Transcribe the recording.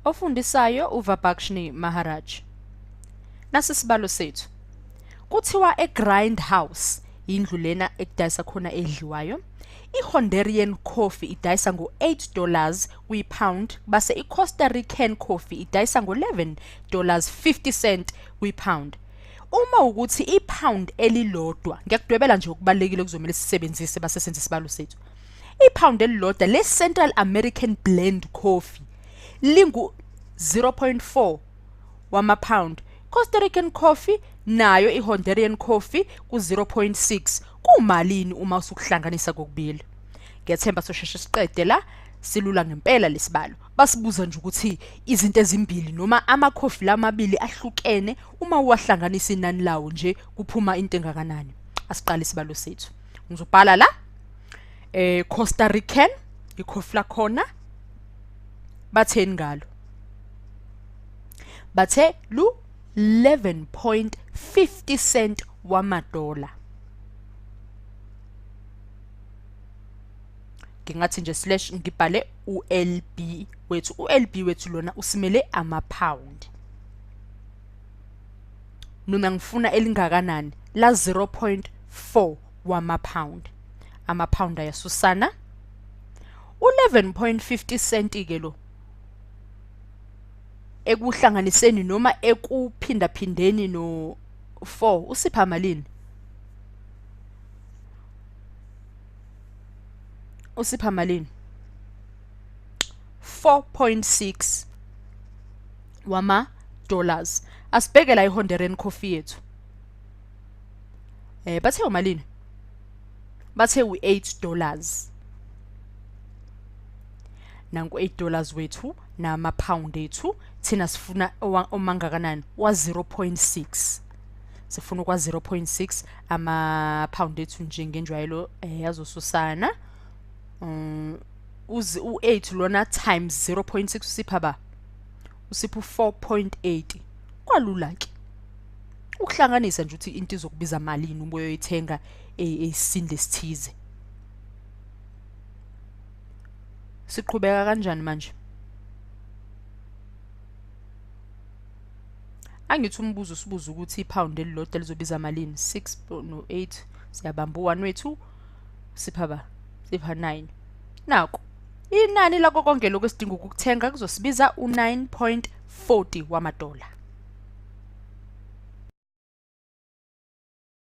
Ofundisayo uVabhakshni Maharaj. Nasisibalo sethu. Kuthiwa eGrindhouse indlu lena ekudayisa khona edliwayo. I-Hondurian coffee idayisa ngo$8 kwi-pound base i-Costa Rican coffee idayisa ngo$11.50 kwi-pound. Uma ukuthi i-pound elilodwa ngiyakudwebela nje ukubalekile kuzomela sisebenzise base senze isibalo sethu. I-pound elilodwa le-Central American blend coffee lingu 0.4 wama-pound. Costa Rican coffee nayo i-Hondurian coffee ku 0.6. Kumalini uma usukuhlanganisa kokubili? Ngiyathemba sosheshe siqede la silula ngempela lesibalo. Basibuza nje ukuthi izinto ezimbili noma ama-coffee lamabili ahlukene uma uwahlanganisa inani lawo nje kuphuma into engakanani. Asiqale isibalo sethu. Ngizobhala la Costa Rican i-coffee lakhona batheni ngalo? Bathe lu 11.50 cent wamadola. Ngingathi nje slash ngibhale uLB wethu. uLB wethu lona usimele ama-pound. Mina ngifuna elingakanani? La 0.4 wama-pound. Ama-pound ayasusana. 11.50 cent ke lo. Ekuhlanganiseni noma ekuphindaphindeni no 4 usipha malini? Usipha malini? 4.6 wama dollars. Asibheke la iHondurian coffee yethu. Bathe umalini? Bathe u$8. Nangu $8 wethu nama-pound ethu. Thina sifuna omangakanani wa 0.6. Sifuna kwa 0.6 ama-pound ethu njengenjwayelo yazosusana. U8 lona times 0.6 usipha ba? Usipha 4.8. Kwalula ke. Ukuhlanganisa nje ukuthi into izokubiza malini uma uyoyithenga esinde sithize. Siqhubeka kanjani manje? Angithi umbuzo sibuza ukuthi ipound elilodwa lizobiza malini? 6 no 8 siyabamba u1 wethu sipha ba? Sipha 9. Naku inani lakho konke lokho esidinga ukukuthenga kuzosibiza u9.40 wamadola.